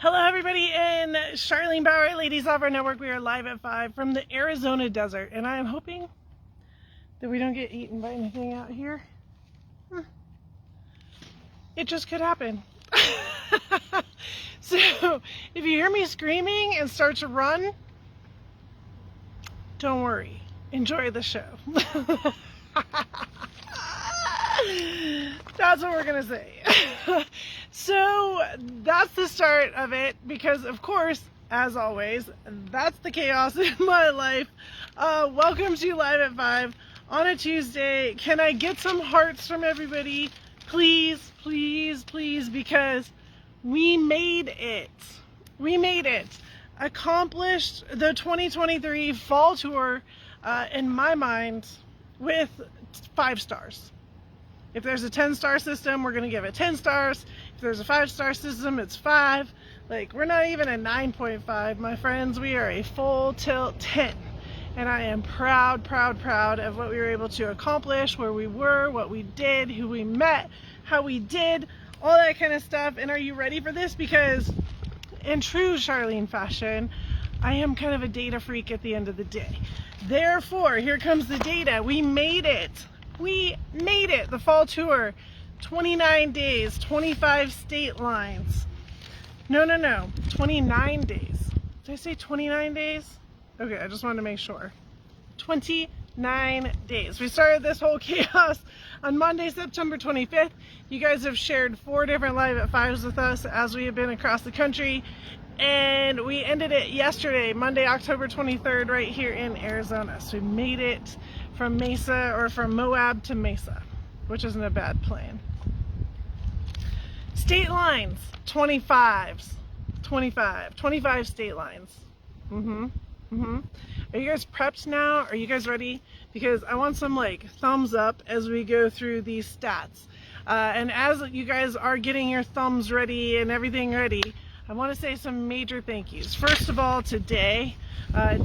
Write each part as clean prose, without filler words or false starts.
Hello everybody in Charlene Bauer Ladies Opera Network. We are live at 5 from the Arizona desert, and I am hoping that we don't get eaten by anything out here. It just could happen. So if you hear me screaming and start to run, don't worry, enjoy the show. That's what we're gonna say. So that's the start of it, because of course, as always, that's the chaos in my life. Welcome to Live at 5 on a Tuesday. Can I get some hearts from everybody? Please, please, please, because we made it. We made it. Accomplished the 2023 fall tour, in my mind, with 5 stars. If there's a 10-star system, we're going to give it 10 stars. If there's a 5-star system, it's 5. Like, we're not even a 9.5, my friends. We are a full tilt 10. And I am proud, proud, proud of what we were able to accomplish, where we were, what we did, who we met, how we did, all that kind of stuff. And are you ready for this? Because in true Charlene fashion, I am kind of a data freak at the end of the day. Therefore, here comes the data. We made it. We made it. The fall tour, 29 days, 25 state lines. No, 29 days. Did I say 29 days? Okay, I just wanted to make sure. 29 days. We started this whole chaos on Monday, September 25th. You guys have shared 4 different Live at 5s with us as we have been across the country. And we ended it yesterday, Monday, October 23rd, right here in Arizona. So we made it from Mesa, or from Moab to Mesa, which isn't a bad plan. State lines, 25 state lines. Are you guys prepped now? Are you guys ready? Because I want some thumbs up as we go through these stats. And as you guys are getting your thumbs ready and everything ready, I want to say some major thank yous. First of all, to Day.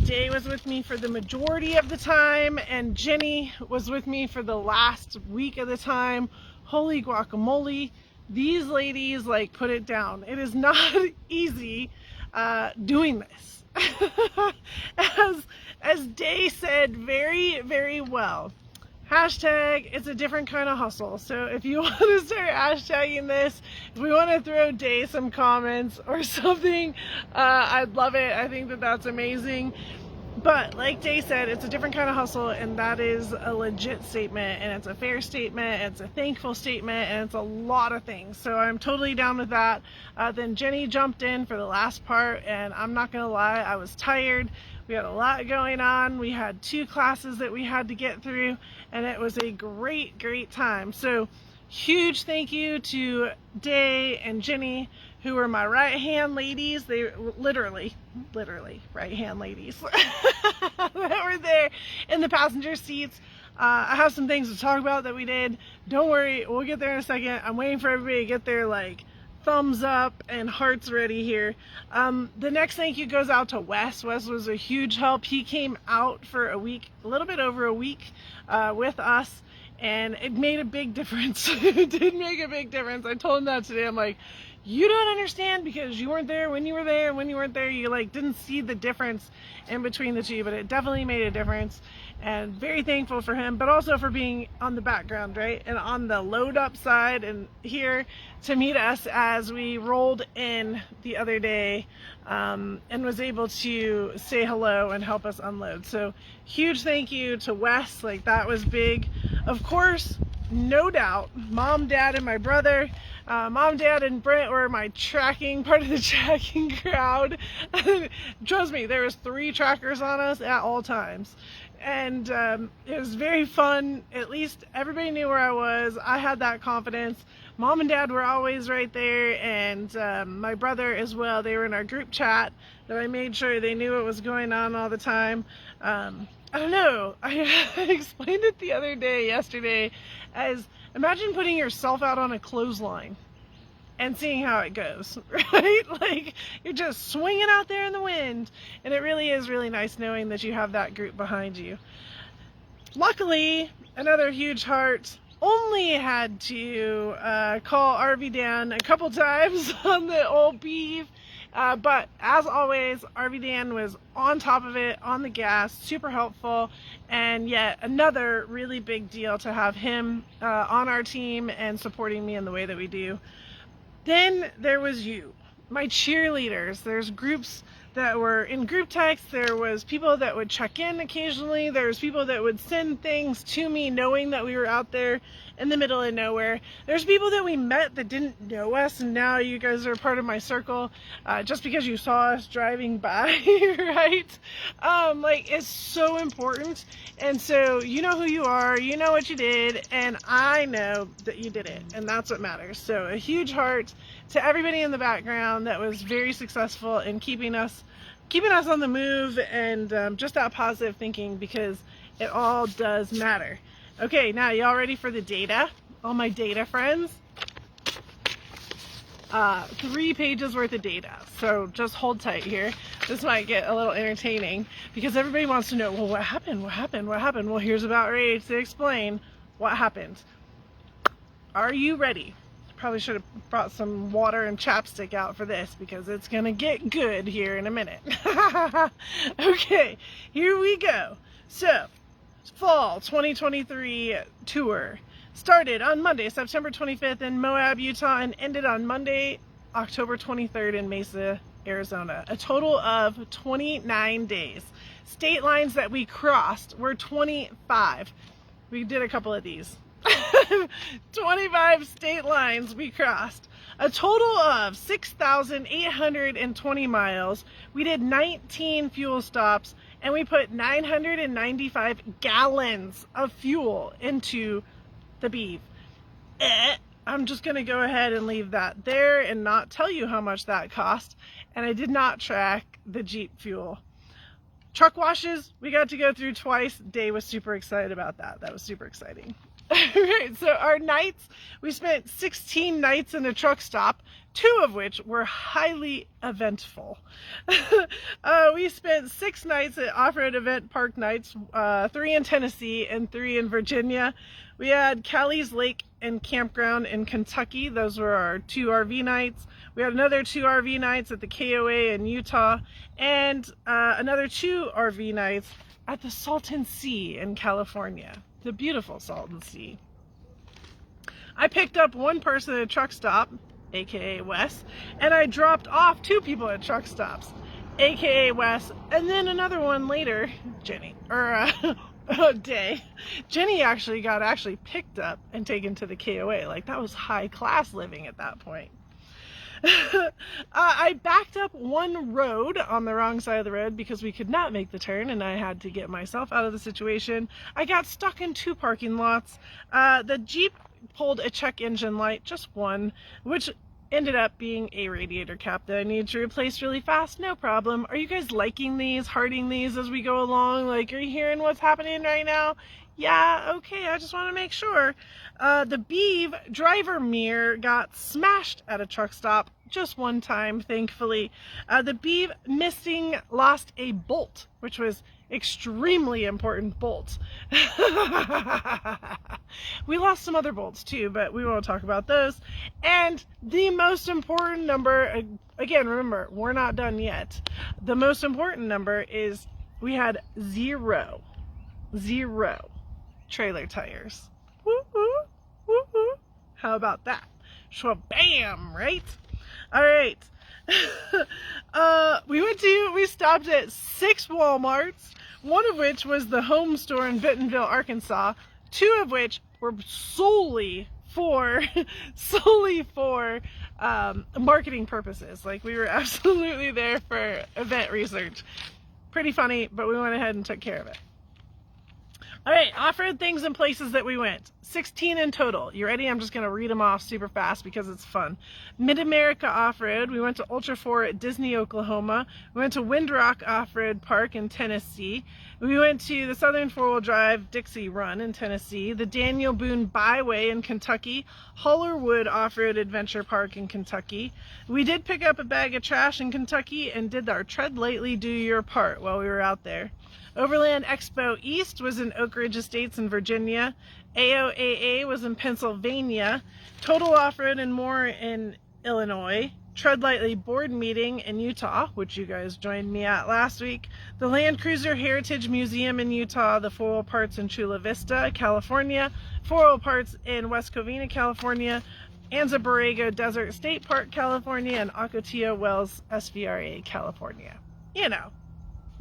Day was with me for the majority of the time, and Jenny was with me for the last week of the time. Holy guacamole. These ladies put it down. It is not easy doing this. As Day said very, very well, hashtag, it's a different kind of hustle. So if you want to start hashtagging this, if we want to throw Day some comments or something, I'd love it. I think that that's amazing. But like Day said, it's a different kind of hustle, and that is a legit statement, and it's a fair statement, and it's a thankful statement, and it's a lot of things. So I'm totally down with that. Then Jenny jumped in for the last part, and I'm not gonna lie, I was tired. We had a lot going on. We had 2 classes that we had to get through, and it was a great, great time. So huge thank you to Day and Jenny, who were my right-hand ladies. They literally right-hand ladies that were there in the passenger seats. I have some things to talk about that we did. Don't worry, we'll get there in a second. I'm waiting for everybody to get their thumbs up and hearts ready here. The next thank you goes out to Wes. Wes was a huge help. He came out for a week, a little bit over a week, with us, and it made a big difference. It did make a big difference. I told him that today. I'm like, you don't understand, because you weren't there when you were there, and when you weren't there, you didn't see the difference in between the two, but it definitely made a difference. And very thankful for him, but also for being on the background, right? And on the load up side, and here to meet us as we rolled in the other day, and was able to say hello and help us unload. So huge thank you to Wes. That was big. Of course, no doubt, Mom, Dad, and my brother. Mom, Dad, and Brent were my part of the tracking crowd. Trust me, there was 3 trackers on us at all times. And it was very fun. At least everybody knew where I was. I had that confidence. Mom and Dad were always right there, and my brother as well. They were in our group chat that I made sure they knew what was going on all the time. I don't know. I explained it the other day, yesterday, as imagine putting yourself out on a clothesline and seeing how it goes, right? You're just swinging out there in the wind, and it really is really nice knowing that you have that group behind you. Luckily, another huge heart, only had to call RV Dan a couple times on the old beef But as always, RV Dan was on top of it, on the gas, super helpful, and yet another really big deal to have him on our team and supporting me in the way that we do. Then there was you, my cheerleaders. There's groups that were in group text. There was people that would check in occasionally. There was people that would send things to me knowing that we were out there in the middle of nowhere. There's people that we met that didn't know us, and now you guys are part of my circle just because you saw us driving by, right? Like, it's so important. And so you know who you are, you know what you did, and I know that you did it, and that's what matters. So a huge heart to everybody in the background that was very successful in keeping us on the move, and just that positive thinking, because it all does matter. Okay, now y'all ready for the data? All my data friends? 3 pages worth of data. So just hold tight here. This might get a little entertaining because everybody wants to know, well, what happened? What happened? What happened? Well, here's about ready to explain what happened. Are you ready? Probably should have brought some water and chapstick out for this because it's gonna get good here in a minute. Okay, here we go. So, fall 2023 tour started on Monday, September 25th in Moab, Utah, and ended on Monday, October 23rd in Mesa, Arizona. A total of 29 days. State lines that we crossed were 25. We did a couple of these. 25 state lines we crossed. A total of 6,820 miles. We did 19 fuel stops, and we put 995 gallons of fuel into the Beeve. I'm just going to go ahead and leave that there and not tell you how much that cost. And I did not track the Jeep fuel. Truck washes, we got to go through twice. Dave was super excited about that. That was super exciting. Right, so our nights, we spent 16 nights in a truck stop, 2 of which were highly eventful. We spent 6 nights at off-road event park nights, 3 in Tennessee and 3 in Virginia. We had Callie's Lake and Campground in Kentucky. Those were our 2 RV nights. We had another 2 RV nights at the KOA in Utah, and another 2 RV nights at the Salton Sea in California. The beautiful Salton Sea. I picked up 1 person at a truck stop, aka Wes, and I dropped off 2 people at truck stops, aka Wes, and then another one later, Jenny, or Day. Jenny actually got picked up and taken to the KOA. Like, that was high class living at that point. I backed up 1 road on the wrong side of the road because we could not make the turn, and I had to get myself out of the situation. I got stuck in 2 parking lots. The Jeep pulled a check engine light, just 1, which ended up being a radiator cap that I needed to replace really fast. No problem. Are you guys liking these, hearting these as we go along? Like, are you hearing what's happening right now? Yeah, okay, I just want to make sure. The Beeve driver mirror got smashed at a truck stop just 1 time, thankfully. The Beeve missing lost a bolt, which was extremely important bolt. We lost some other bolts too, but we won't talk about those. And the most important number, again, remember, we're not done yet. The most important number is we had 0 trailer tires. Woo-hoo, woo-hoo. How about that? Shwabam, right? All right. We stopped at 6 Walmarts, 1 of which was the home store in Bentonville, Arkansas, 2 of which were solely for marketing purposes. Like, we were absolutely there for event research. Pretty funny, but we went ahead and took care of it. All right, off-road things and places that we went. 16 in total. You ready? I'm just going to read them off super fast because it's fun. Mid-America Off-Road. We went to Ultra 4 at Disney, Oklahoma. We went to Windrock Off-Road Park in Tennessee. We went to the Southern 4-Wheel Drive Dixie Run in Tennessee. The Daniel Boone Byway in Kentucky. Hollerwood Off-Road Adventure Park in Kentucky. We did pick up a bag of trash in Kentucky and did our Tread Lightly, Do Your Part while we were out there. Overland Expo East was in Oak Ridge Estates in Virginia. AOAA was in Pennsylvania. Total Off-Road and More in Illinois. Tread Lightly board meeting in Utah, which you guys joined me at last week, the Land Cruiser Heritage Museum in Utah, the 4 Wheel Parts in Chula Vista, California, 4 Wheel Parts in West Covina, California, Anza Borrego Desert State Park, California, and Ocotillo Wells SVRA, California. You know,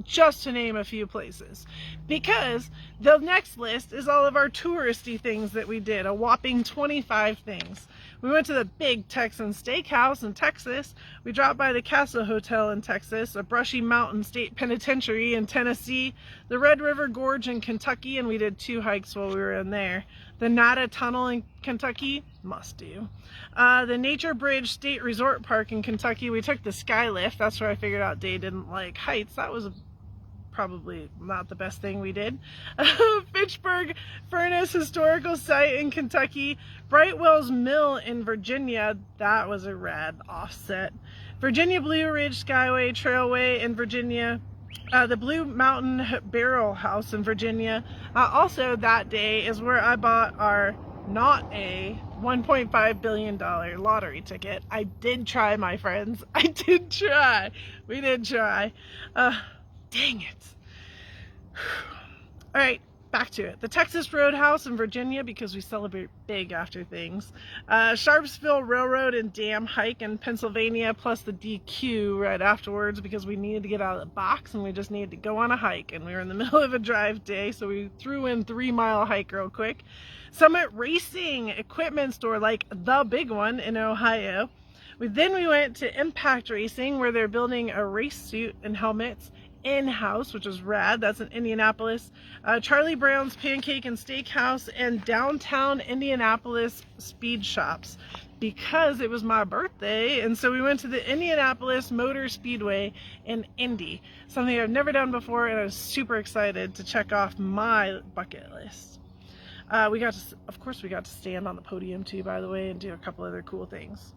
just to name a few places, because the next list is all of our touristy things that we did, a whopping 25 things. We went to the Big Texan Steakhouse in Texas. We dropped by the Castle Hotel in Texas, a Brushy Mountain State Penitentiary in Tennessee, the Red River Gorge in Kentucky, and we did 2 hikes while we were in there. The Nada Tunnel in Kentucky, must do. The Nature Bridge State Resort Park in Kentucky, we took the Skylift. That's where I figured out Day didn't like heights. That was probably not the best thing we did. Fitchburg Furnace Historical Site in Kentucky, Brightwell's Mill in Virginia, that was a rad offset. Virginia Blue Ridge Skyway Trailway in Virginia, the Blue Mountain Barrel House in Virginia. Also that day is where I bought our not a $1.5 billion lottery ticket. I did try, my friends. I did try. We did try. Dang it. All right, back to it. The Texas Roadhouse in Virginia, because we celebrate big after things. Sharpsville Railroad and Dam Hike in Pennsylvania, plus the DQ right afterwards, because we needed to get out of the box and we just needed to go on a hike. And we were in the middle of a drive day, so we threw in 3-mile hike real quick. Summit Racing Equipment Store, like the big one in Ohio. Then we went to Impact Racing, where they're building a race suit and helmets in-house, which was rad. That's in Indianapolis. Charlie Brown's Pancake and Steakhouse, and downtown Indianapolis speed shops, because it was my birthday, and so we went to the Indianapolis Motor Speedway in Indy, something I've never done before, and I was super excited to check off my bucket list. We got to, of course, we got to stand on the podium too, by the way, and do a couple other cool things.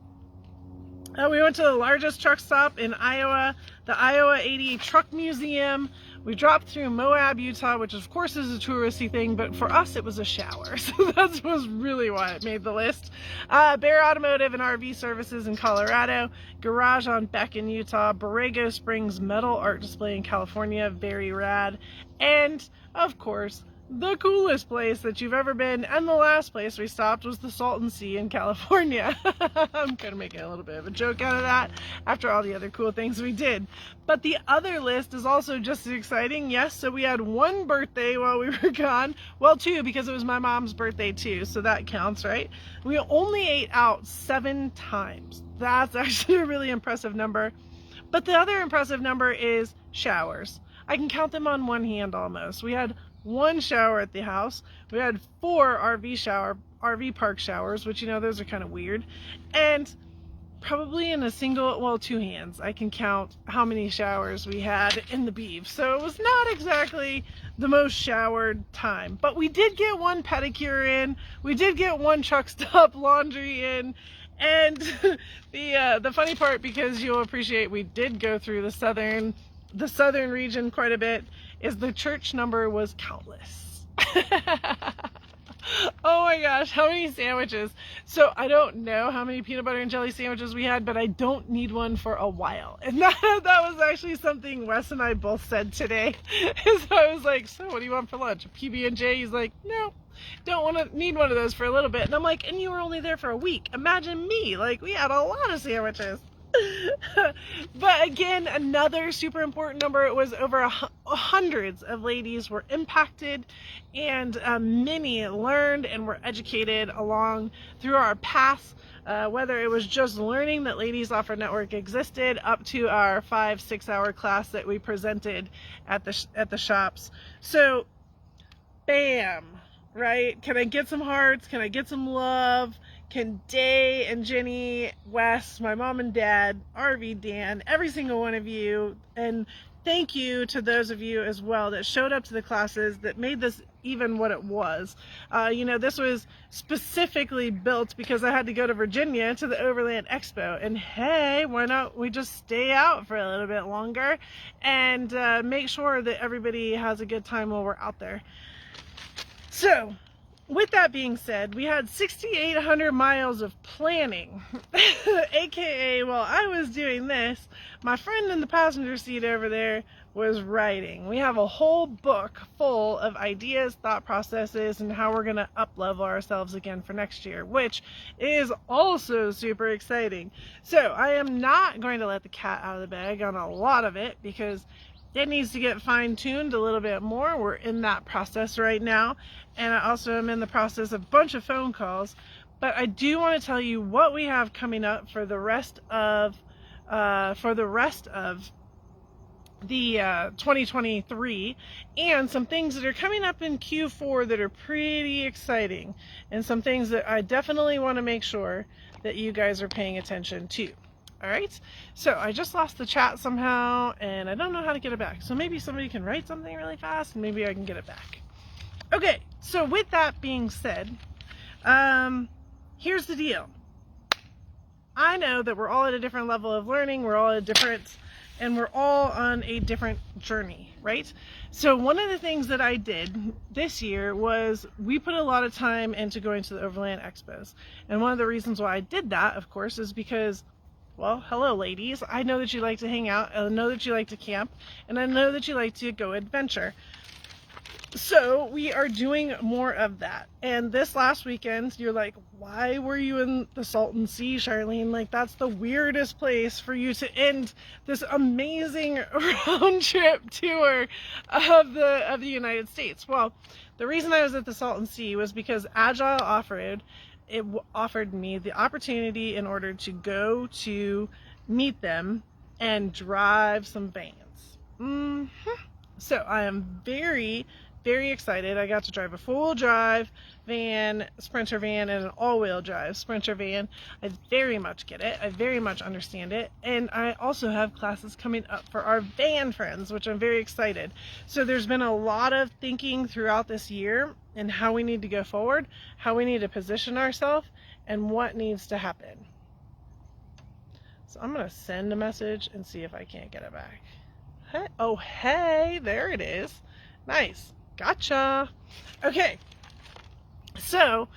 We went to the largest truck stop in Iowa, the Iowa 80 Truck Museum. We dropped through Moab, Utah, which of course is a touristy thing, but for us it was a shower. So that was really why it made the list. Bear Automotive and RV Services in Colorado, Garage on Beck in Utah, Borrego Springs Metal Art Display in California, very rad. And of course, the coolest place that you've ever been, and the last place we stopped, was the Salton Sea in California. I'm kind of making a little bit of a joke out of that after all the other cool things we did. But the other list is also just as exciting. Yes, so we had 1 birthday while we were gone. Well, 2, because it was my mom's birthday too, so that counts, right? We only ate out 7 times. That's actually a really impressive number. But the other impressive number is showers. I can count them on one hand almost. We had 1 shower at the house. We had 4 RV park showers, which, you know, those are kind of weird. And probably in a single, well, 2 hands, I can count how many showers we had in the beef. So it was not exactly the most showered time. But we did get 1 pedicure in. We did get 1 truck stop laundry in. And the funny part, because you'll appreciate we did go through the southern region quite a bit, is the church number was countless. Oh my gosh, how many sandwiches. So I don't know how many peanut butter and jelly sandwiches we had, but I don't need one for a while. And that was actually something Wes and I both said today. So I was like, so what do you want for lunch? A PB&J? He's like, no, need one of those for a little bit. And I'm like, and you were only there for a week. Imagine me, like, we had a lot of sandwiches. But again, another super important number, it was over hundreds of ladies were impacted, and many learned and were educated along through our paths, whether it was just learning that Ladies Off-Road Network existed, up to our 5-6 hour class that we presented at the shops. So bam, right? Can I get some hearts? Can I get some love? Can Day and Jenny, Wes, my mom and dad, RV Dan, every single one of you, and thank you to those of you as well that showed up to the classes that made this even what it was. You know, this was specifically built because I had to go to Virginia to the Overland Expo, and hey, why not we just stay out for a little bit longer and make sure that everybody has a good time while we're out there. So with that being said, we had 6,800 miles of planning, aka while I was doing this, my friend in the passenger seat over there was writing. We have a whole book full of ideas, thought processes, and how we're going to up-level ourselves again for next year, which is also super exciting. So I am not going to let the cat out of the bag on a lot of it because it needs to get fine-tuned a little bit more. We're in that process right now, and I also am in the process of a bunch of phone calls. But I do want to tell you what we have coming up for the rest of the 2023, and some things that are coming up in Q4 that are pretty exciting, and some things that I definitely want to make sure that you guys are paying attention to. All right, so I just lost the chat somehow, and I don't know how to get it back. So maybe somebody can write something really fast, and maybe I can get it back. Okay, so with that being said, here's the deal. I know that we're all at a different level of learning. We're all at a different, and we're all on a different journey, right? So one of the things that I did this year was we put a lot of time into going to the Overland Expos. And one of the reasons why I did that, of course, is because, well, hello ladies, I know that you like to hang out, I know that you like to camp, and I know that you like to go adventure. So we are doing more of that. And this last weekend, you're like, why were you in the Salton Sea, Charlene? Like, that's the weirdest place for you to end this amazing round trip tour of the United States. Well, the reason I was at the Salton Sea was because Agile Off-Road, it offered me the opportunity in order to go to meet them and drive some vans. So I am very excited. I got to drive a full drive van, Sprinter van, and an all-wheel drive Sprinter van. I very much get it. I very much understand it. And I also have classes coming up for our van friends, which I'm very excited. So there's been a lot of thinking throughout this year and how we need to go forward, how we need to position ourselves, and what needs to happen. So I'm going to send a message and see if I can't get it back. Hey, oh, hey, there it is. Nice. Gotcha. Okay, so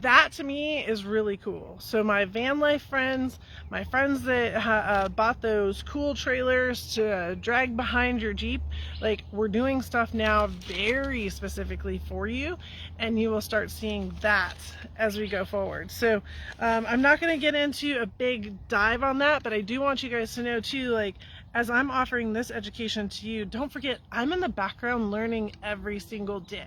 that to me is really cool. So my van life friends, my friends that bought those cool trailers to drag behind your Jeep, like, we're doing stuff now very specifically for you, and you will start seeing that as we go forward. So I'm not going to get into a big dive on that, but I do want you guys to know too, like, as I'm offering this education to you, don't forget, I'm in the background learning every single day.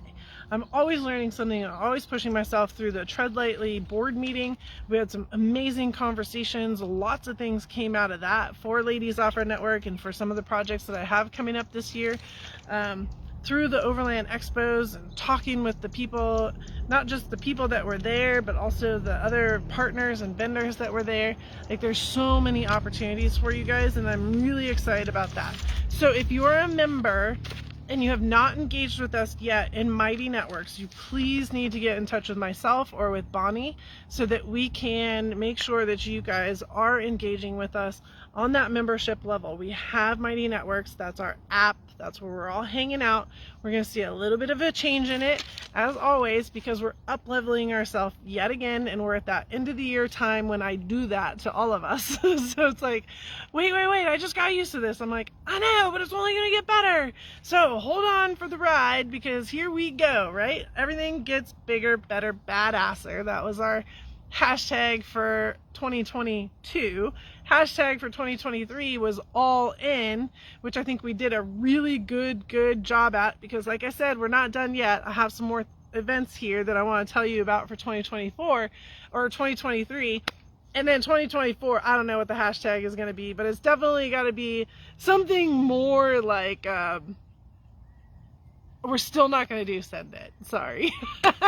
I'm always learning something. I'm always pushing myself through the Tread Lightly board meeting. We had some amazing conversations. Lots of things came out of that for Ladies Off-Road Network and for some of the projects that I have coming up this year. Through the Overland Expos and talking with the people, not just the people that were there, but also the other partners and vendors that were there. Like, there's so many opportunities for you guys, and I'm really excited about that. So if you are a member and you have not engaged with us yet in Mighty Networks, you please need to get in touch with myself or with Bonnie so that we can make sure that you guys are engaging with us on that membership level. We have Mighty Networks. That's our app. That's where we're all hanging out. We're going to see a little bit of a change in it, as always, because we're up-leveling ourselves yet again, and we're at that end of the year time when I do that to all of us. So it's like, wait, I just got used to this. I'm like, I know, but it's only going to get better. So hold on for the ride, because here we go, right? Everything gets bigger, better, badasser. That was our hashtag for 2022. Hashtag for 2023 was all in, which I think we did a really good job at, because like I said, we're not done yet. I have some more events here that I want to tell you about for 2024 or 2023. And then 2024, I don't know what the hashtag is going to be, but it's definitely got to be something more like, we're still not going to do send it. Sorry. But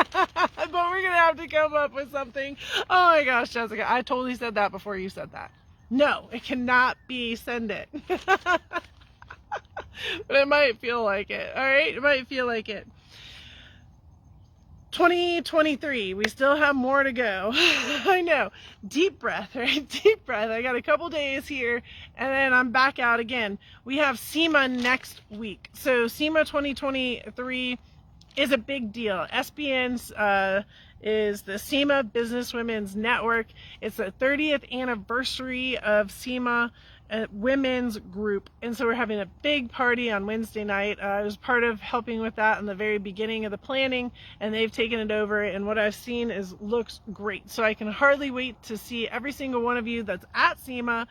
we're going to have to come up with something. Oh my gosh, Jessica, I totally said that before you said that. No, it cannot be send it. But it might feel like it. All right, it might feel like it. 2023, we still have more to go. I know. Deep breath, right? Deep breath. I got a couple days here, and then I'm back out again. We have SEMA next week. So SEMA 2023 is a big deal. SBN's is the SEMA Business Women's Network. It's the 30th anniversary of SEMA women's group, and so we're having a big party on Wednesday night. I was part of helping with that in the very beginning of the planning, and they've taken it over, and what I've seen looks great. So I can hardly wait to see every single one of you that's at SEMA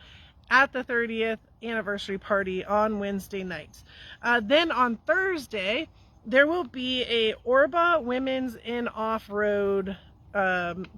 at the 30th anniversary party on Wednesday nights. Then on Thursday there will be a Orba Women's in Off-Road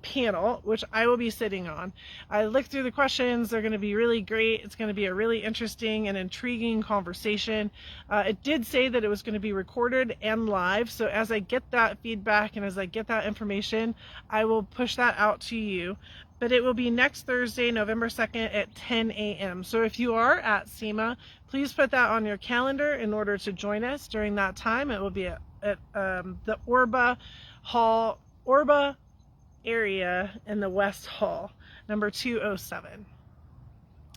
panel, which I will be sitting on. I looked through the questions. They're going to be really great. It's going to be a really interesting and intriguing conversation. It did say that it was going to be recorded and live, so as I get that feedback and as I get that information, I will push that out to you. But it will be next Thursday, November 2nd at 10 a.m. So if you are at SEMA, please put that on your calendar in order to join us during that time. It will be at the Orba Hall, Orba area in the West Hall, number 207.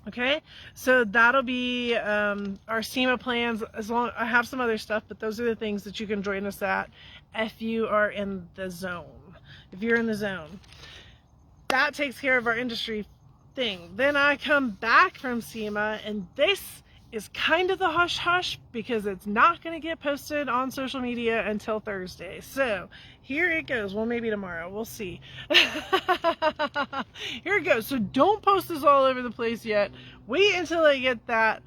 Okay, so that'll be our SEMA plans. As long I have some other stuff, but those are the things that you can join us at if you are in the zone. If you're in the zone, that takes care of our industry thing. Then I come back from SEMA, and this is kind of the hush hush because it's not going to get posted on social media until Thursday. So here it goes. Well, maybe tomorrow. We'll see. Here it goes. So don't post this all over the place yet. Wait until I get that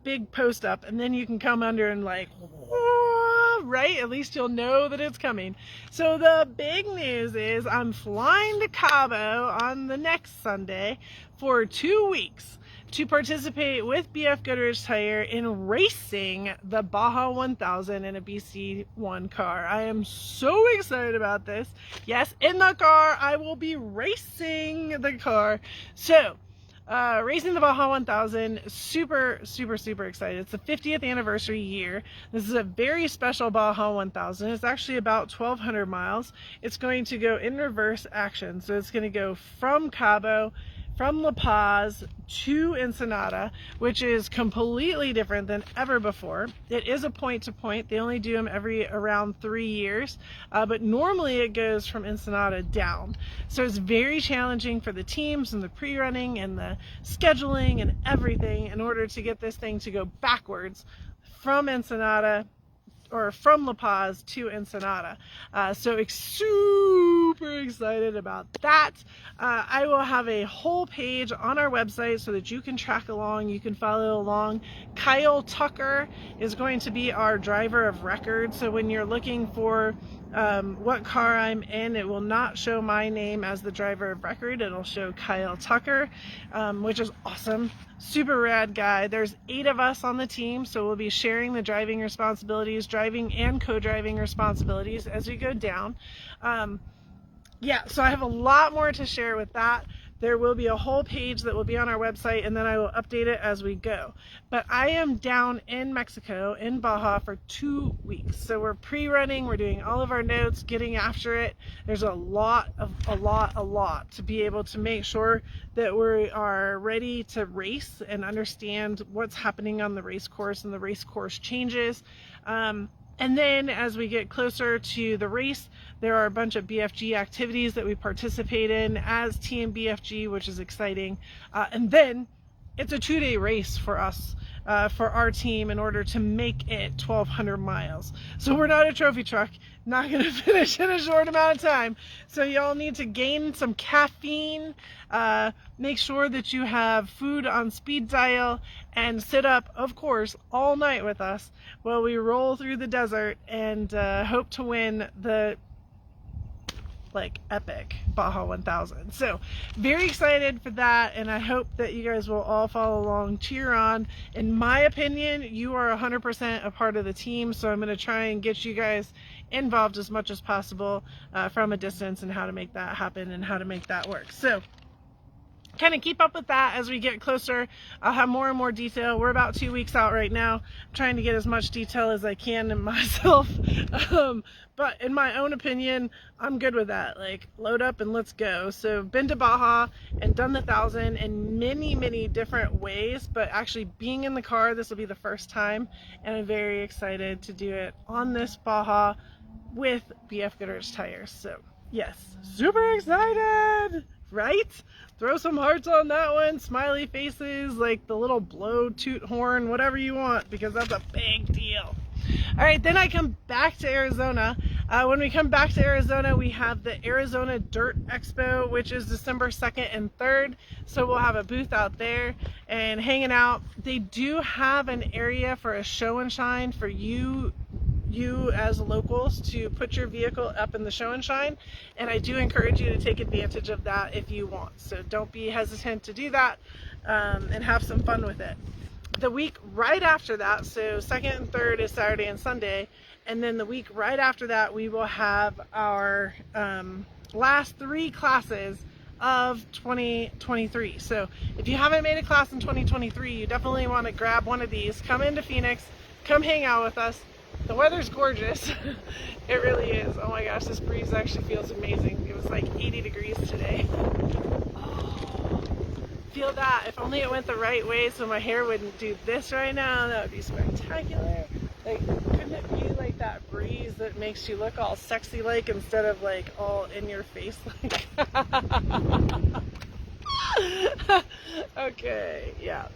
big post up, and then you can come under and like, right? At least you'll know that it's coming. So the big news is I'm flying to Cabo on the next Sunday for 2 weeks to participate with BF Goodrich Tire in racing the Baja 1000 in a BC1 car. I am so excited about this. Yes, in the car, I will be racing the car. So, racing the Baja 1000, super excited. It's the 50th anniversary year. This is a very special Baja 1000. It's actually about 1,200 miles. It's going to go in reverse action. So it's going to go from Cabo, from La Paz to Ensenada, which is completely different than ever before. It is a point-to-point. They only do them every around 3 years, but normally it goes from Ensenada down. So it's very challenging for the teams and the pre-running and the scheduling and everything in order to get this thing to go backwards from Ensenada or from La Paz to Ensenada. So super excited about that. I will have a whole page on our website so that you can track along, you can follow along. Kyle Tucker is going to be our driver of record. So when you're looking for what car I'm in, it will not show my name as the driver of record. It'll show Kyle Tucker, which is awesome. Super rad guy. There's 8 of us on the team, so we'll be sharing the driving responsibilities, driving and co-driving responsibilities as we go down. Yeah, so I have a lot more to share with that. There will be a whole page that will be on our website, and then I will update it as we go. But I am down in Mexico, in Baja, for 2 weeks. So we're pre-running, we're doing all of our notes, getting after it. There's a lot to be able to make sure that we are ready to race and understand what's happening on the race course and the race course changes. And then as we get closer to the race, there are a bunch of BFG activities that we participate in as Team BFG, which is exciting. And then it's a 2-day race for us, for our team, in order to make it 1,200 miles. So we're not a trophy truck, not going to finish in a short amount of time. So y'all need to gain some caffeine, make sure that you have food on speed dial, and sit up, of course, all night with us while we roll through the desert and hope to win the epic Baja 1000. So very excited for that, and I hope that you guys will all follow along, cheer on. In my opinion, you are 100% a part of the team, so I'm going to try and get you guys involved as much as possible from a distance, and how to make that happen and how to make that work. So kind of keep up with that as we get closer. I'll have more and more detail. We're about 2 weeks out right now. I'm trying to get as much detail as I can in myself. But in my own opinion, I'm good with that. Like, load up and let's go. So been to Baja and done the 1,000 in many different ways, but actually being in the car, this will be the first time, and I'm very excited to do it on this Baja with BF Goodrich tires. So Yes, super excited, right? Throw some hearts on that one, smiley faces, like the little blow toot horn, whatever you want, because that's a big deal. All right, then I come back to Arizona. When we come back to Arizona, we have the Arizona Dirt Expo, which is December 2nd and 3rd. So we'll have a booth out there and hanging out. They do have an area for a show and shine for you as locals to put your vehicle up in the show and shine, and I do encourage you to take advantage of that if you want. So don't be hesitant to do that, and have some fun with it. The week right after that, so 2nd and 3rd is Saturday and Sunday, and then the week right after that we will have our last 3 classes of 2023. So if you haven't made a class in 2023, you definitely want to grab one of these. Come into Phoenix, come hang out with us. The weather's gorgeous. It really is. Oh my gosh, this breeze actually feels amazing. It was like 80 degrees today. Oh, feel that. If only it went the right way so my hair wouldn't do this right now. That would be spectacular. Like, couldn't it be like that breeze that makes you look all sexy like instead of like all in your face like? Okay, yeah.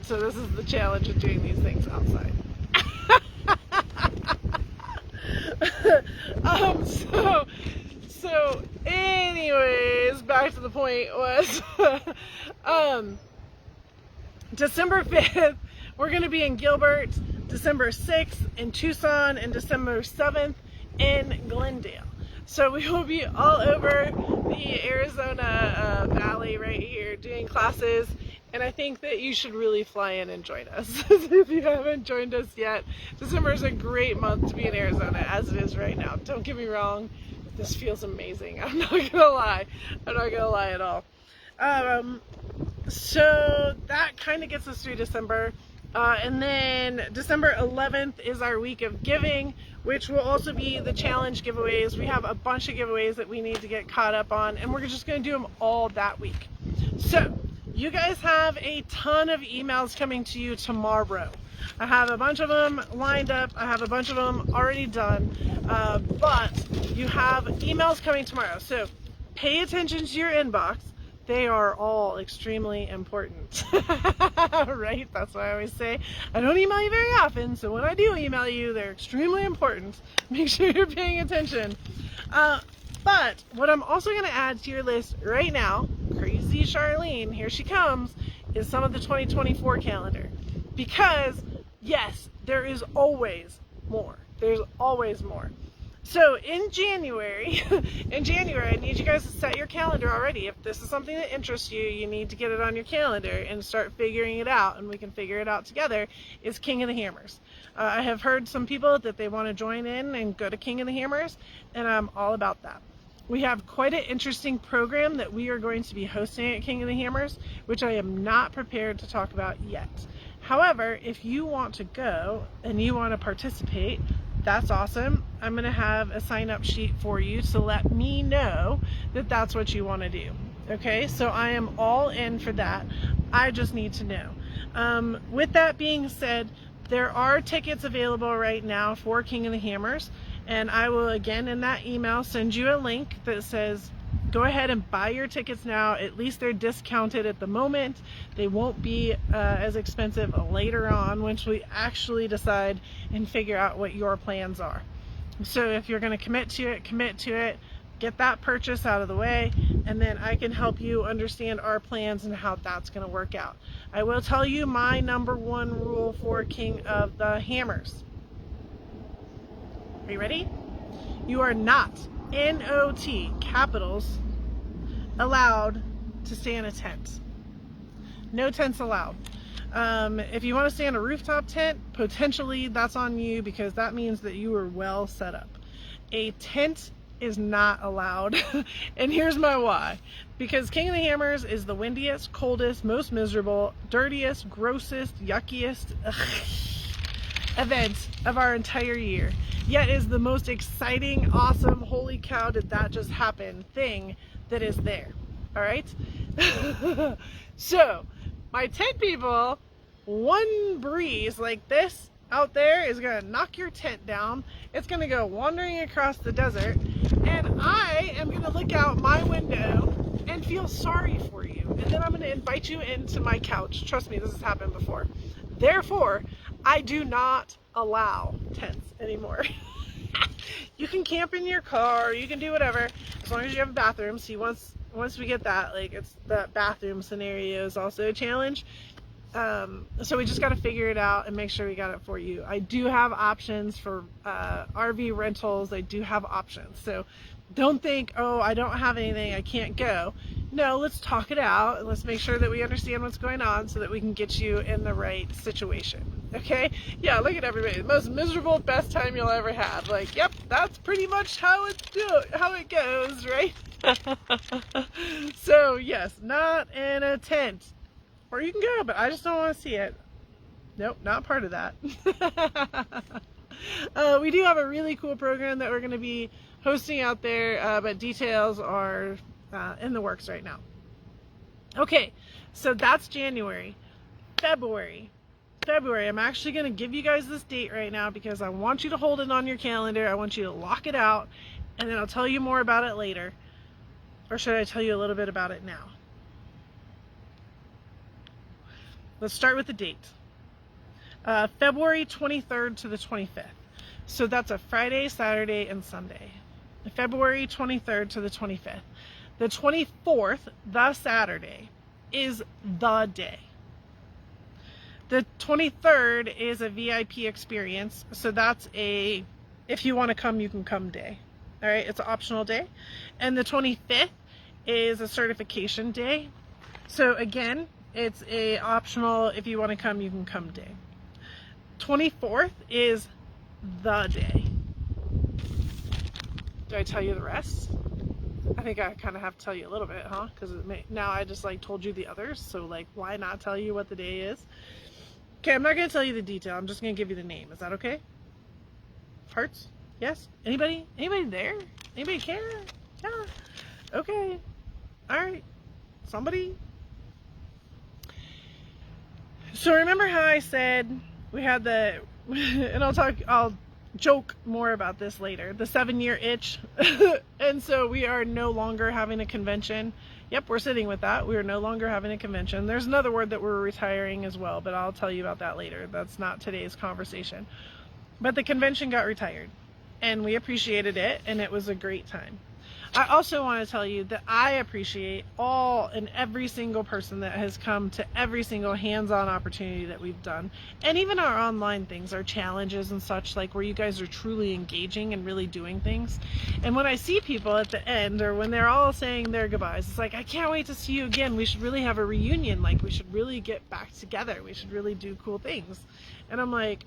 So this is the challenge of doing these things outside. So anyways, back to the point was December 5th we're going to be in Gilbert, December 6th in Tucson, and December 7th in Glendale. So we will be all over the Arizona Valley right here doing classes, and I think that you should really fly in and join us. If you haven't joined us yet, December is a great month to be in Arizona, as it is right now. Don't get me wrong, this feels amazing. I'm not gonna lie. I'm not gonna lie at all. So that kind of gets us through December. And then December 11th is our week of giving, which will also be the challenge giveaways. We have a bunch of giveaways that we need to get caught up on, and we're just going to do them all that week. So you guys have a ton of emails coming to you tomorrow. I have a bunch of them lined up. I have a bunch of them already done, but you have emails coming tomorrow. So pay attention to your inbox. They are all extremely important, right? That's what I always say. I don't email you very often, so when I do email you, they're extremely important. Make sure you're paying attention. But what I'm also going to add to your list right now, crazy Charlene, here she comes, is some of the 2024 calendar. Because, yes, there is always more. There's always more. So in January, I need you guys to set your calendar already. If this is something that interests you, you need to get it on your calendar and start figuring it out, and we can figure it out together, is King of the Hammers. I have heard some people that they want to join in and go to King of the Hammers, and I'm all about that. We have quite an interesting program that we are going to be hosting at King of the Hammers, which I am not prepared to talk about yet. However, if you want to go and you want to participate, that's awesome. I'm going to have a sign-up sheet for you to let me know that that's what you want to do. Okay, so I am all in for that. I just need to know. With that being said, there are tickets available right now for King of the Hammers, and I will again in that email send you a link that says go ahead and buy your tickets now. At least they're discounted at the moment. They won't be as expensive later on once we actually decide and figure out what your plans are. So if you're going to commit to it, get that purchase out of the way, and then I can help you understand our plans and how that's going to work out. I will tell you my #1 rule for King of the Hammers. Are you ready? You are not, N-O-T, capitals, allowed to stay in a tent. No tents allowed. If you want to stay in a rooftop tent, potentially that's on you, because that means that you are well set up. A tent is not allowed. And here's my why. Because King of the Hammers is the windiest, coldest, most miserable, dirtiest, grossest, yuckiest event of our entire year. Yet is the most exciting, awesome, holy cow, did that just happen thing that is there. All right? So, my tent people, one breeze like this out there is going to knock your tent down. It's going to go wandering across the desert, and I am going to look out my window and feel sorry for you. And then I'm going to invite you into my couch. Trust me, this has happened before. Therefore, I do not allow tents anymore. You can camp in your car, you can do whatever, as long as you have a bathroom. See, once we get that, like, it's the bathroom scenario is also a challenge. So we just got to figure it out and make sure we got it for you. I do have options for RV rentals. I do have options. So don't think, oh, I don't have anything, I can't go. No, let's talk it out and let's make sure that we understand what's going on so that we can get you in the right situation. Okay? Yeah, look at everybody. The most miserable, best time you'll ever have. Like, yep, that's pretty much how it goes, right? So yes, not in a tent. Or you can go, but I just don't want to see it. Nope, not part of that. We do have a really cool program that we're going to be hosting out there, but details are in the works right now. Okay, so that's January. February, I'm actually going to give you guys this date right now because I want you to hold it on your calendar. I want you to lock it out, and then I'll tell you more about it later. Or should I tell you a little bit about it now? Let's start with the date. February 23rd to the 25th. So that's a Friday, Saturday, and Sunday. February 23rd to the 25th. The 24th, the Saturday, is the day. The 23rd is a VIP experience. So that's a, if you want to come, you can come day. All right, it's an optional day. And the 25th is a certification day. So again, it's a optional, if you want to come, you can come day. 24th is the day. Do I tell you the rest? I think I kind of have to tell you a little bit, huh? Because now I just like told you the others, so like why not tell you what the day is? Okay, I'm not going to tell you the detail. I'm just going to give you the name. Is that okay? Hearts? Yes? Anybody? Anybody there? Anybody care? Yeah. Okay. All right. Somebody? So remember how I said we had the, and I'll joke more about this later, the 7-year itch. And so we are no longer having a convention. Yep, we're sitting with that. We are no longer having a convention. There's another word that we're retiring as well, but I'll tell you about that later. That's not today's conversation. But the convention got retired, and we appreciated it, and it was a great time. I also want to tell you that I appreciate all and every single person that has come to every single hands-on opportunity that we've done. And even our online things, our challenges and such, like where you guys are truly engaging and really doing things. And when I see people at the end, or when they're all saying their goodbyes, it's like, I can't wait to see you again. We should really have a reunion. Like, we should really get back together. We should really do cool things. And I'm like,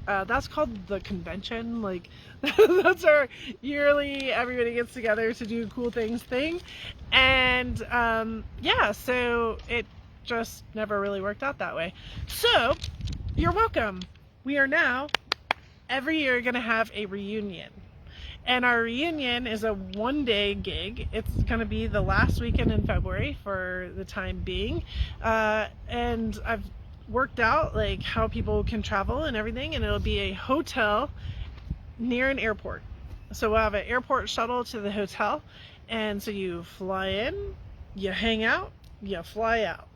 that's called the convention. Like, that's our yearly everybody gets together to do cool things thing. And yeah, so it just never really worked out that way. So you're welcome. We are now every year going to have a reunion, and our reunion is a 1-day gig. It's going to be the last weekend in February for the time being, and I've worked out like how people can travel and everything, and it'll be a hotel near an airport. So we'll have an airport shuttle to the hotel, and so you fly in, you hang out, you fly out.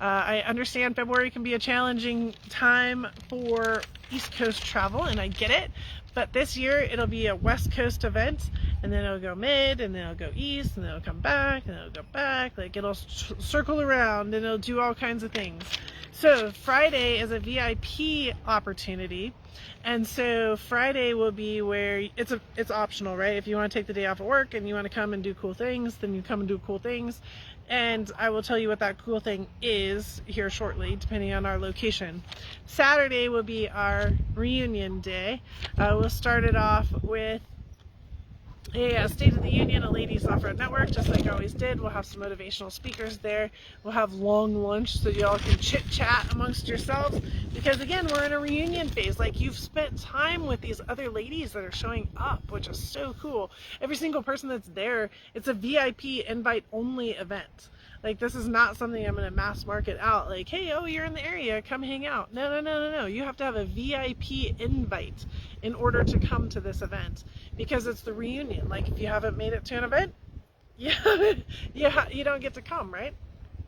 I understand February can be a challenging time for East Coast travel, and I get it, but this year it'll be a West Coast event, and then it'll go mid, and then it'll go east, and then it'll come back, and then it'll go back. Like, it'll circle around, and it'll do all kinds of things. So Friday is a VIP opportunity, and so Friday will be where it's optional, right? If you want to take the day off of work and you want to come and do cool things, then you come and do cool things. And I will tell you what that cool thing is here shortly, depending on our location. Saturday will be our reunion day. We'll start it off with a State of the Union, a ladies off-road network, just like I always did. We'll have some motivational speakers there. We'll have long lunch so y'all can chit-chat amongst yourselves, because again, we're in a reunion phase. Like, you've spent time with these other ladies that are showing up, which is so cool. Every single person that's there, it's a VIP invite only event. Like, this is not something I'm going to mass market out. Like, hey, oh, you're in the area, come hang out. No, no, no, no, no. You have to have a VIP invite in order to come to this event, because it's the reunion. Like, if you haven't made it to an event, you don't get to come, right?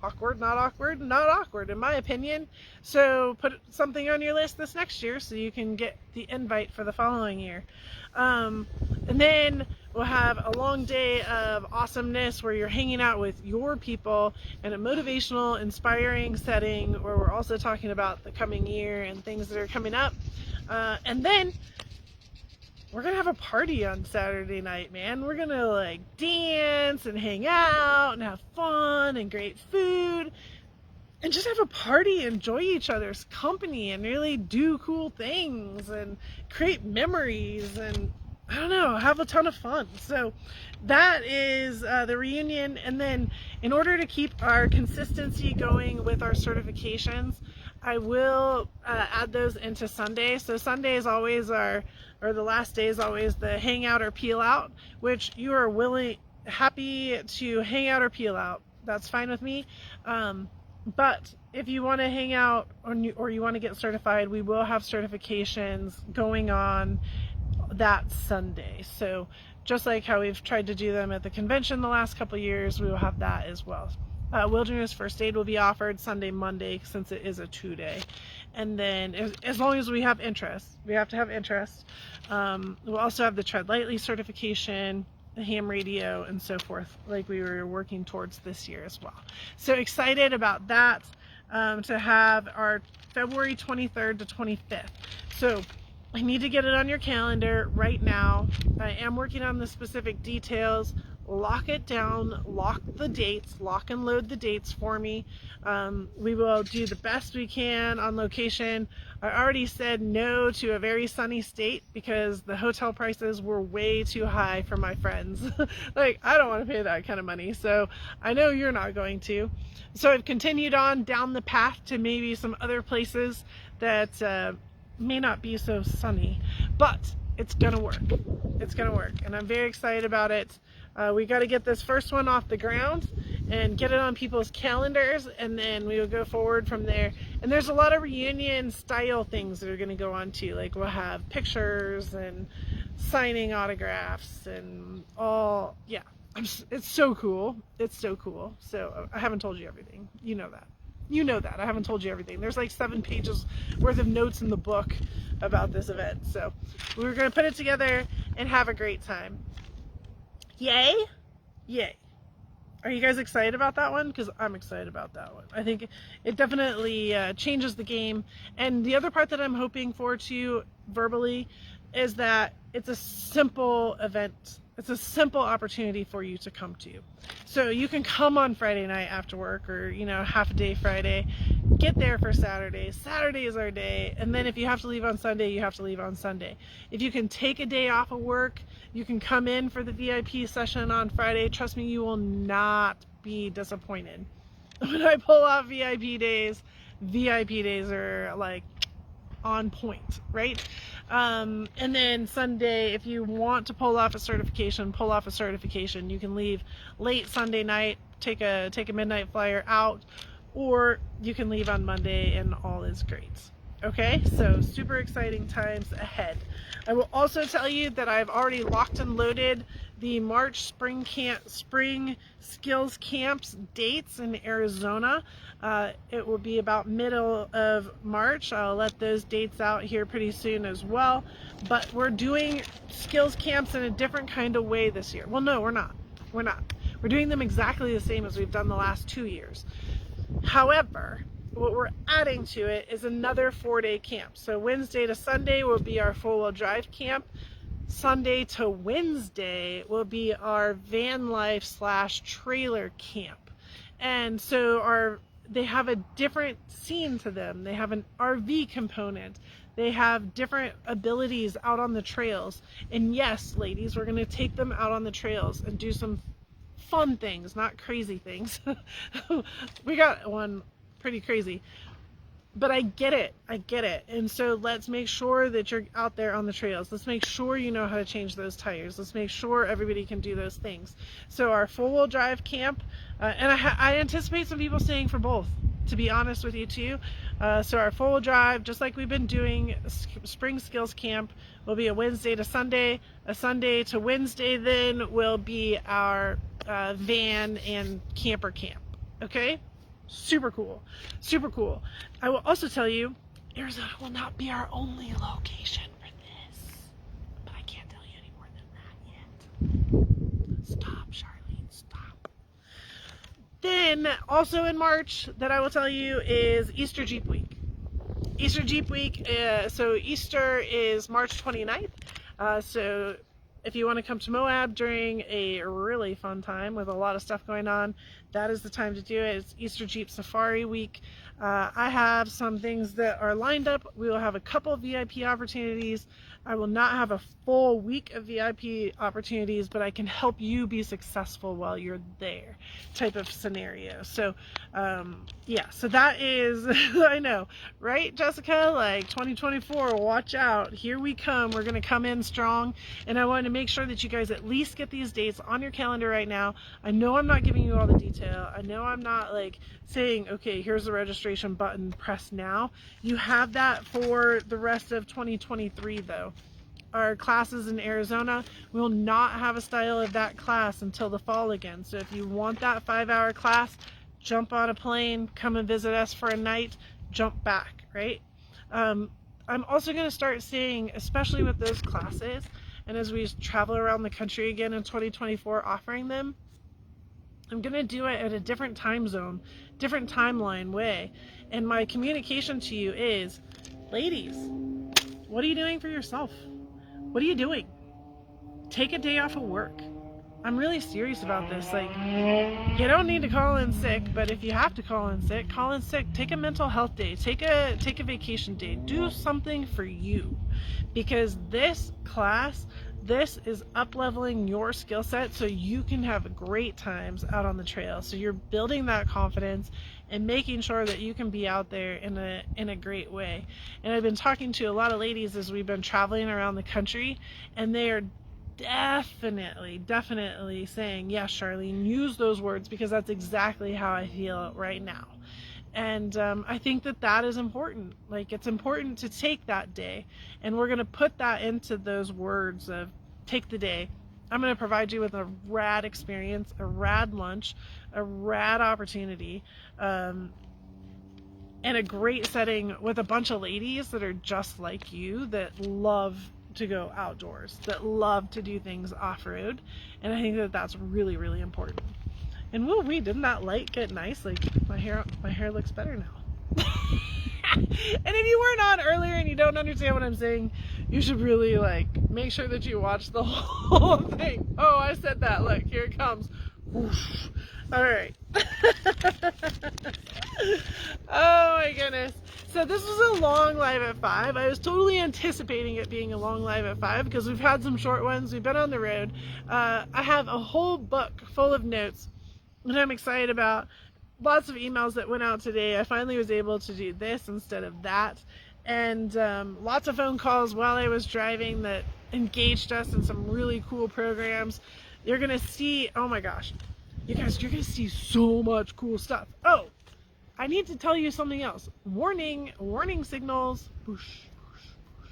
Awkward, not awkward, not awkward, in my opinion. So put something on your list this next year so you can get the invite for the following year. And then we'll have a long day of awesomeness where you're hanging out with your people in a motivational, inspiring setting where we're also talking about the coming year and things that are coming up. And then we're gonna have a party on Saturday night, man. We're gonna like dance and hang out and have fun and great food and just have a party, enjoy each other's company and really do cool things and create memories and, I don't know, have a ton of fun. So that is the reunion. And then in order to keep our consistency going with our certifications, I will add those into Sunday. So Sunday is always the last day is always the hangout or peel out, which you are happy to hang out or peel out. That's fine with me. But if you want to hang out or you want to get certified, we will have certifications going on that Sunday. So just like how we've tried to do them at the convention the last couple of years, we will have that as well. Wilderness First Aid will be offered Sunday, Monday, since it is a 2-day. And then as long as we have interest, we have to have interest. We'll also have the Tread Lightly certification, the ham radio, and so forth, like we were working towards this year as well. So excited about that, to have our February 23rd to 25th. So I need to get it on your calendar right now. I am working on the specific details. Lock it down, lock the dates, lock and load the dates for me. We will do the best we can on location. I already said no to a very sunny state because the hotel prices were way too high for my friends. Like, I don't want to pay that kind of money, so I know you're not going to. So I've continued on down the path to maybe some other places that may not be so sunny, but it's gonna work. It's gonna work, and I'm very excited about it. We got to get this first one off the ground and get it on people's calendars, and then we will go forward from there. And there's a lot of reunion style things that are going to go on too. Like, we'll have pictures and signing autographs and all. Yeah, it's so cool. It's so cool. So I haven't told you everything. You know that. You know that. I haven't told you everything. There's like 7 pages worth of notes in the book about this event. So we're going to put it together and have a great time. Yay? Yay. Are you guys excited about that one? Because I'm excited about that one. I think it definitely changes the game. And the other part that I'm hoping for too, verbally, is that it's a simple event. It's a simple opportunity for you to come to. So you can come on Friday night after work, or, you know, half a day Friday. Get there for Saturday. Saturday is our day. And then if you have to leave on Sunday, you have to leave on Sunday. If you can take a day off of work, you can come in for the VIP session on Friday. Trust me, you will not be disappointed. When I pull off VIP days are like on point, right? And then Sunday, if you want to pull off a certification, pull off a certification. You can leave late Sunday night, take a midnight flyer out, or you can leave on Monday and all is great. Okay, so super exciting times ahead. I will also tell you that I've already locked and loaded the March spring skills camps dates in Arizona. It will be about middle of March. I'll let those dates out here pretty soon as well. But we're doing skills camps in a different kind of way this year. Well, no, we're not. We're not. We're doing them exactly the same as we've done the last 2 years. However, what we're adding to it is another 4-day camp. So Wednesday to Sunday will be our 4-wheel drive camp. Sunday to Wednesday will be our van life / trailer camp. And so they have a different scene to them. They have an RV component. They have different abilities out on the trails. And yes, ladies, we're going to take them out on the trails and do some fun things, not crazy things. We got one pretty crazy. But I get it. And so let's make sure that you're out there on the trails. Let's make sure you know how to change those tires. Let's make sure everybody can do those things. So our four-wheel drive camp, and I anticipate some people staying for both, to be honest with you too. So our four-wheel drive, just like we've been doing, Spring Skills Camp will be a Wednesday to Sunday. A Sunday to Wednesday then will be our van and camper camp. Okay? Super cool. Super cool. I will also tell you, Arizona will not be our only location for this. But I can't tell you any more than that yet. Stop, Charlene, stop. Then, also in March, that I will tell you is Easter Jeep Week. Easter Jeep Week, so Easter is March 29th. So if you want to come to Moab during a really fun time with a lot of stuff going on, that is the time to do it. It's Easter Jeep Safari Week. I have some things that are lined up. We will have a couple VIP opportunities. I will not have a full week of VIP opportunities, but I can help you be successful while you're there, type of scenario. So yeah, so that is, I know, right, Jessica? Like 2024, watch out. Here we come. We're going to come in strong. And I wanted to make sure that you guys at least get these dates on your calendar right now. I know I'm not giving you all the detail. I know I'm not like saying, okay, here's the registration button, press now. You have that for the rest of 2023 though. Our classes in Arizona will not have a style of that class until the fall again. So if you want that 5-hour class, jump on a plane, come and visit us for a night, jump back, right? I'm also going to start seeing, especially with those classes, and as we travel around the country again in 2024 offering them, I'm going to do it at a different time zone, different timeline way. And my communication to you is, ladies, what are you doing for yourself? What are you doing? Take a day off of work. I'm really serious about this. Like, you don't need to call in sick, but if you have to call in sick, call in sick. Take a mental health day. Take a vacation day. Do something for you. Because this class, this is up-leveling your skill set so you can have great times out on the trail. So you're building that confidence and making sure that you can be out there in a great way. And I've been talking to a lot of ladies as we've been traveling around the country, and they are definitely saying, yes, Charlene, use those words, because that's exactly how I feel right now. And I think that is important. Like, it's important to take that day, and we're going to put that into those words of take the day. I'm going to provide you with a rad experience, a rad lunch, a rad opportunity, and a great setting with a bunch of ladies that are just like you, that love to go outdoors, that love to do things off-road. And I think that that's really, really important. And woo-wee, didn't that light get nice? Like, my hair looks better now. And if you weren't on earlier and you don't understand what I'm saying, you should really like make sure that you watch the whole thing. Oh, I said that. Look, here it comes. Whoosh. All right. Oh my goodness. So this was a long live at 5. I was totally anticipating it being a long live at 5 because we've had some short ones. We've been on the road. I have a whole book full of notes that I'm excited about. Lots of emails that went out today. I finally was able to do this instead of that. And lots of phone calls while I was driving that engaged us in some really cool programs. You're going to see, oh my gosh, you guys, you're going to see so much cool stuff. Oh, I need to tell you something else. Warning signals. Boosh, boosh, boosh.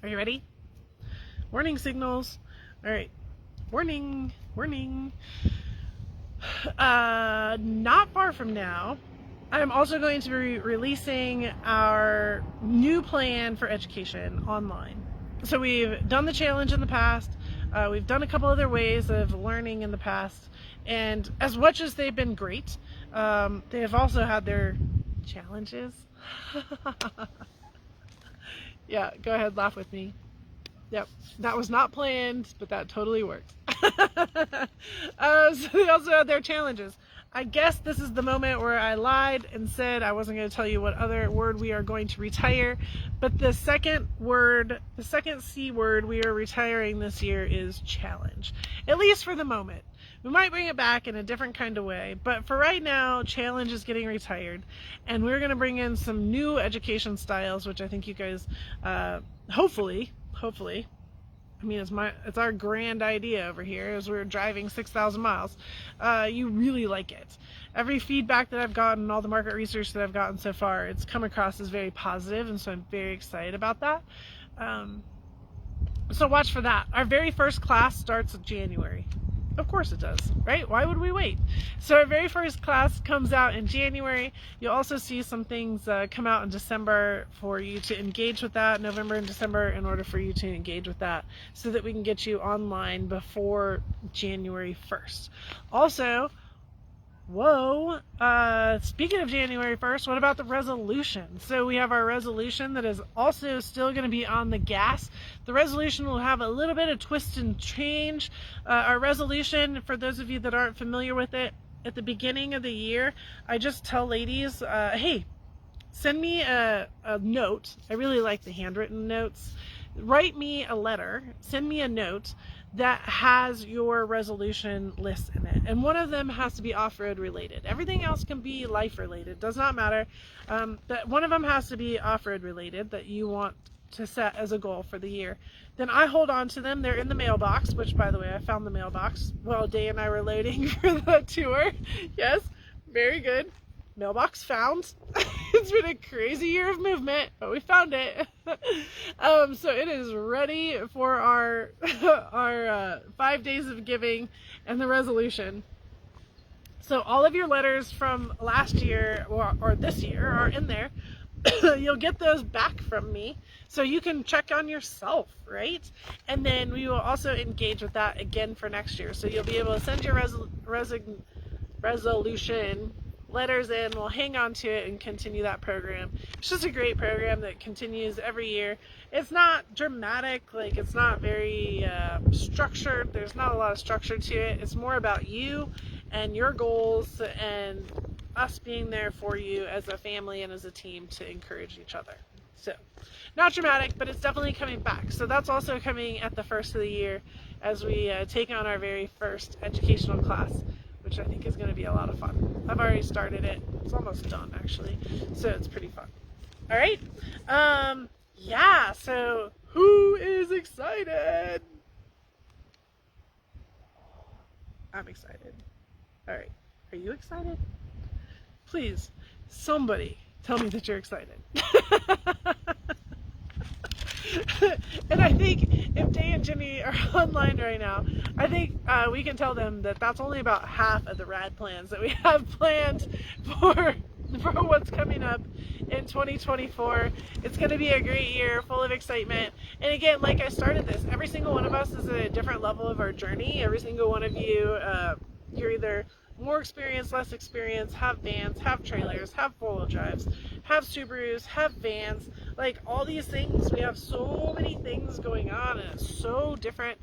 Are you ready? Warning signals. All right. Warning. Not far from now, I'm also going to be releasing our new plan for education online. So we've done the challenge in the past. We've done a couple other ways of learning in the past. And as much as they've been great, they have also had their challenges. Yeah, go ahead, laugh with me. Yep, that was not planned, but that totally worked. So they also had their challenges. I guess this is the moment where I lied and said I wasn't going to tell you what other word we are going to retire, but the second C word we are retiring this year is challenge, at least for the moment. We might bring it back in a different kind of way, but for right now, challenge is getting retired, and we're going to bring in some new education styles, which I think you guys, hopefully, I mean, it's our grand idea over here as we're driving 6,000 miles. You really like it. Every feedback that I've gotten, all the market research that I've gotten so far, it's come across as very positive, and so I'm very excited about that. So watch for that. Our very first class starts in January. Of course it does, right? Why would we wait? So our very first class comes out in January. You'll also see some things come out in December for you to engage with that, November and December, in order for you to engage with that so that we can get you online before January 1st. Also, speaking of January 1st, what about the resolution? So we have our resolution that is also still going to be on the gas. The resolution will have a little bit of twist and change. Our resolution, for those of you that aren't familiar with it, at the beginning of the year, I just tell ladies, hey, send me a note. I really like the handwritten notes. Write me a letter, send me a note that has your resolution list in it, and one of them has to be off-road related. Everything else can be life related, does not matter, but one of them has to be off-road related that you want to set as a goal for the year. Then I hold on to them. They're in the mailbox, which, by the way, I found the mailbox while Day and I were loading for the tour. Yes, very good. Mailbox found. It's been a crazy year of movement, but we found it. So it is ready for our 5 days of giving and the resolution. So all of your letters from last year or this year are in there. You'll get those back from me so you can check on yourself, right? And then we will also engage with that again for next year. So you'll be able to send your resolution letters in, we'll hang on to it and continue that program. It's just a great program that continues every year. It's not dramatic, like it's not very structured. There's not a lot of structure to it. It's more about you and your goals and us being there for you as a family and as a team to encourage each other. So not dramatic, but it's definitely coming back. So that's also coming at the first of the year as we take on our very first educational class, which I think is going to be a lot of fun. I've already started it. It's almost done, actually. So it's pretty fun. All right. Yeah, so who is excited? I'm excited. All right. Are you excited? Please, somebody tell me that you're excited. And I think if Day and Jimmy are online right now, I think we can tell them that that's only about half of the rad plans that we have planned for what's coming up in 2024. It's going to be a great year full of excitement. And again, like I started this, every single one of us is at a different level of our journey. Every single one of you, you're either more experienced, less experienced, have vans, have trailers, have four-wheel drives, have Subarus, have vans, like all these things. We have so many things going on and it's so different.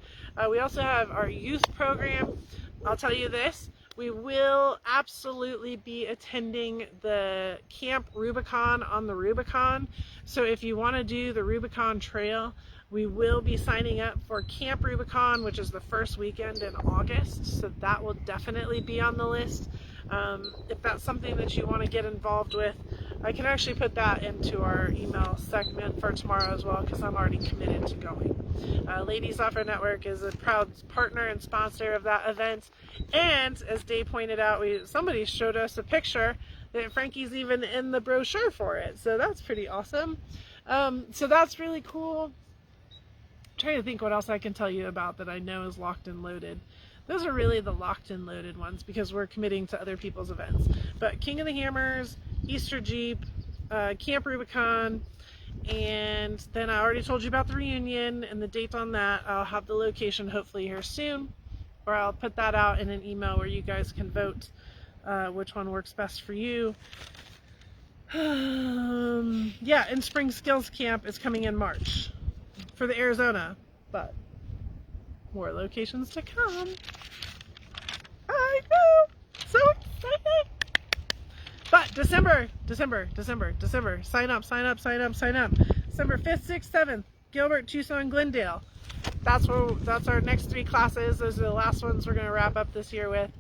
We also have our youth program. I'll tell you this, we will absolutely be attending the Camp Rubicon on the Rubicon. So if you want to do the Rubicon Trail, we will be signing up for Camp Rubicon, which is the first weekend in August. So that will definitely be on the list. If that's something that you want to get involved with, I can actually put that into our email segment for tomorrow as well, because I'm already committed to going. Ladies Off-Road Network is a proud partner and sponsor of that event. And as Dave pointed out, somebody showed us a picture that Frankie's even in the brochure for it. So that's pretty awesome. So that's really cool. I'm trying to think what else I can tell you about that I know is locked and loaded. Those are really the locked and loaded ones because we're committing to other people's events. But King of the Hammers, Easter Jeep, Camp Rubicon, and then I already told you about the reunion and the date on that. I'll have the location hopefully here soon, or I'll put that out in an email where you guys can vote which one works best for you. Yeah, and Spring Skills Camp is coming in March for the Arizona, but more locations to come. I know, so excited. But December, sign up. December 5th, 6th, 7th, Gilbert, Tucson, Glendale. that's our next 3 classes. Those are the last ones we're going to wrap up this year with.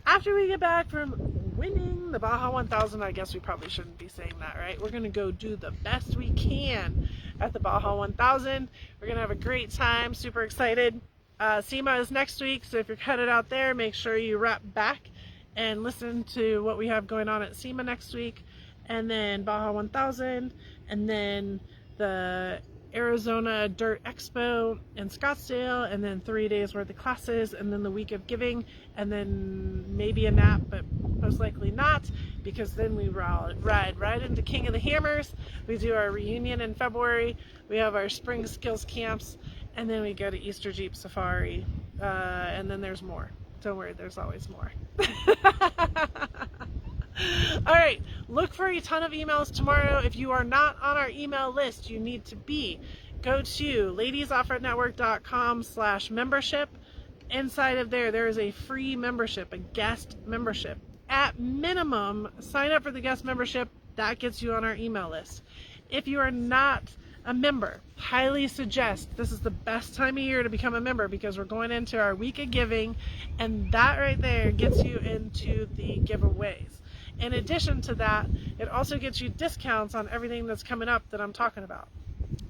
After we get back from winning the Baja 1000, I guess we probably shouldn't be saying that, right? We're going to go do the best we can at the Baja 1000. We're going to have a great time. Super excited. SEMA is next week, so if you're headed out there, make sure you wrap back and listen to what we have going on at SEMA next week. And then Baja 1000, and then the Arizona Dirt Expo in Scottsdale, and then 3 days worth of classes, and then the week of giving, and then maybe a nap, but most likely not, because then we ride right into King of the Hammers. We do our reunion in February. We have our spring skills camps, and then we go to Easter Jeep Safari, and then there's more. Don't worry, there's always more. All right, look for a ton of emails tomorrow. If you are not on our email list, you need to be. Go to ladiesoffroadnetwork.com/membership. Inside of there is a free membership, a guest membership. At minimum, sign up for the guest membership. That gets you on our email list. If you are not a member, highly suggest this is the best time of year to become a member, because we're going into our week of giving, and that right there gets you into the giveaways. In addition to that, it also gets you discounts on everything that's coming up that I'm talking about.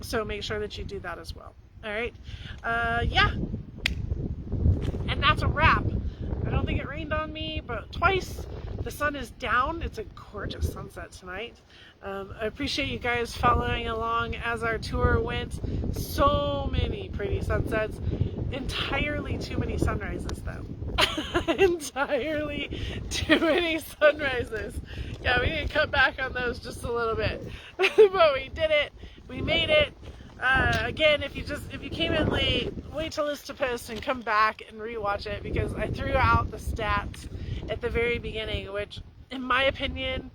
So make sure that you do that as well. All right. Yeah. And that's a wrap. I don't think it rained on me, but twice. The sun is down. It's a gorgeous sunset tonight. I appreciate you guys following along as our tour went. So many pretty sunsets. Entirely too many sunrises, though. Entirely too many sunrises. Yeah, we need to cut back on those just a little bit. But we did it. We made it. Again, if you came in late, wait till this to post and come back and rewatch it, because I threw out the stats at the very beginning, which in my opinion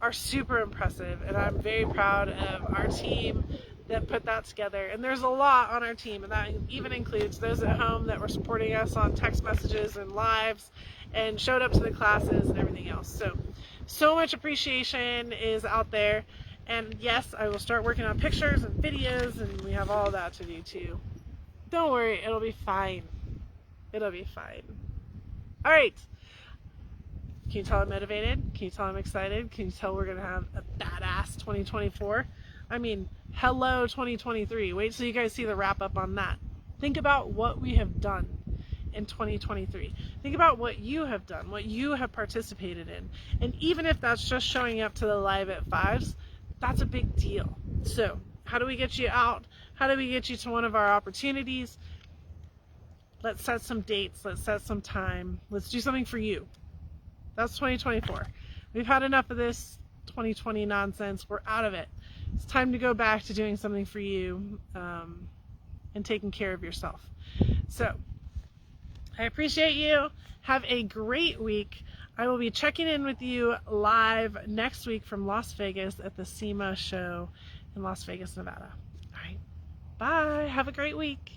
are super impressive, and I'm very proud of our team that put that together. And there's a lot on our team, and that even includes those at home that were supporting us on text messages and lives and showed up to the classes and everything else. So much appreciation is out there. And yes, I will start working on pictures and videos, and we have all that to do too. Don't worry, it'll be fine. It'll be fine. All right. Can you tell I'm motivated? Can you tell I'm excited? Can you tell we're going to have a badass 2024? I mean, hello 2023. Wait till you guys see the wrap up on that. Think about what we have done in 2023. Think about what you have done, what you have participated in. And even if that's just showing up to the Live at 5s, that's a big deal. So how do we get you out? How do we get you to one of our opportunities? Let's set some dates. Let's set some time. Let's do something for you. That's 2024. We've had enough of this 2020 nonsense. We're out of it. It's time to go back to doing something for you, and taking care of yourself. So I appreciate you. Have a great week. I will be checking in with you live next week from Las Vegas at the SEMA show in Las Vegas, Nevada. All right. Bye. Have a great week.